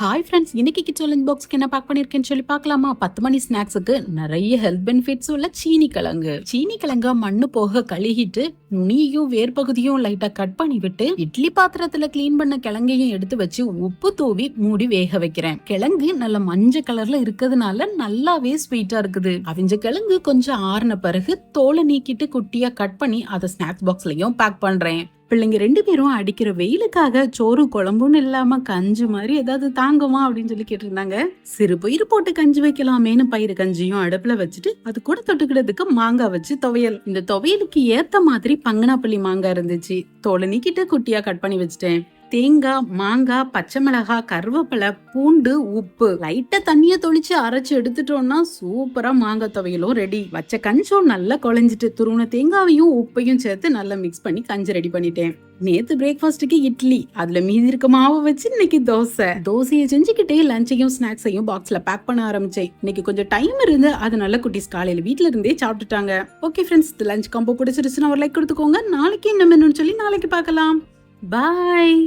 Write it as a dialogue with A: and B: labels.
A: Hi friends, இன்னைக்கு kitchen பாக்ஸ்க்கு என்ன back பண்ணிருக்கேன்னு சொல்லி பார்க்கலாமா? 10 மணி ஸ்நாக்ஸுக்கு நிறைய ஹெல்த் பெனிஃபிட்ஸ் உள்ள சீனி கிழங்க மண்ணு போக கழுகிட்டு நுனியும் வேர்பகுதியும் லைட்டா கட் பண்ணி விட்டு இட்லி பாத்திரத்துல கிளீன் பண்ண கிழங்கையும் எடுத்து வச்சு உப்பு தூவி மூடி வேக வைக்கிறேன். கிழங்கு நல்ல மஞ்சள் கலர்ல இருக்கிறதுனால நல்லாவே ஸ்வீட்டா இருக்குது. அவிஞ்ச கிழங்கு கொஞ்சம் ஆறின பிறகு தோலை நீக்கிட்டு குட்டியா கட் பண்ணி அதை ஸ்நாக்ஸ் பாக்ஸ்லயும் பேக் பண்றேன். பிள்ளைங்க 2 பேரும் அடிக்கிற வெயிலுக்காக சோறு குழம்புன்னு இல்லாம கஞ்சி மாதிரி ஏதாவது தாங்குமா அப்படின்னு சொல்லி கேட்டிருந்தாங்க. சிறு பயிர் போட்டு கஞ்சி வைக்கலாமேன்னு பயிறு கஞ்சியும் அடுப்புல வச்சுட்டு அது கூட தொட்டுக்கிறதுக்கு மாங்காய் வச்சு துவையல். இந்த துவையலுக்கு ஏத்த மாதிரி பங்கனாப்பள்ளி மாங்காய் இருந்துச்சு. தோலை நீக்கிட்டு குட்டியா கட் பண்ணி வச்சுட்டேன். தேங்காய், மாங்காய், பச்சை மிளகாய், கருவேப்பிலை, பூண்டு, உப்பு லைட்டா தண்ணிய தொளிச்சு அரைச்சு எடுத்துட்டோம்னா சூப்பரா மாங்காய் துவையலும் ரெடி. வச்ச கஞ்சும் நல்லா குழஞ்சிட்டு துருவன தேங்காவையும் உப்பையும் சேர்த்து நல்லா மிக்ஸ் பண்ணி கஞ்சி ரெடி பண்ணிட்டேன். நேத்து பிரேக்ஃபாஸ்டுக்கு இட்லி, அதுல மீதி இருக்க மாவை வச்சு இன்னைக்கு தோசையை செஞ்சுக்கிட்டே லஞ்சையும் ஸ்நாக்ஸையும் பாக்ஸ்ல பேக் பண்ண ஆரம்பிச்சேன். இன்னைக்கு கொஞ்சம் டைம் இருந்து அதனால குட்டீஸ் காலையில வீட்டுல இருந்தே சாப்பிட்டுட்டாங்க. ஓகே ஃப்ரெண்ட்ஸ், லஞ்ச் காம்போ பிடிச்சிருச்சுன்னா ஒரு லைக் கொடுத்துக்கோங்க. நாளைக்கு என்ன மெனுன்னு சொல்லி நாளைக்கு பார்க்கலாம். பாய்.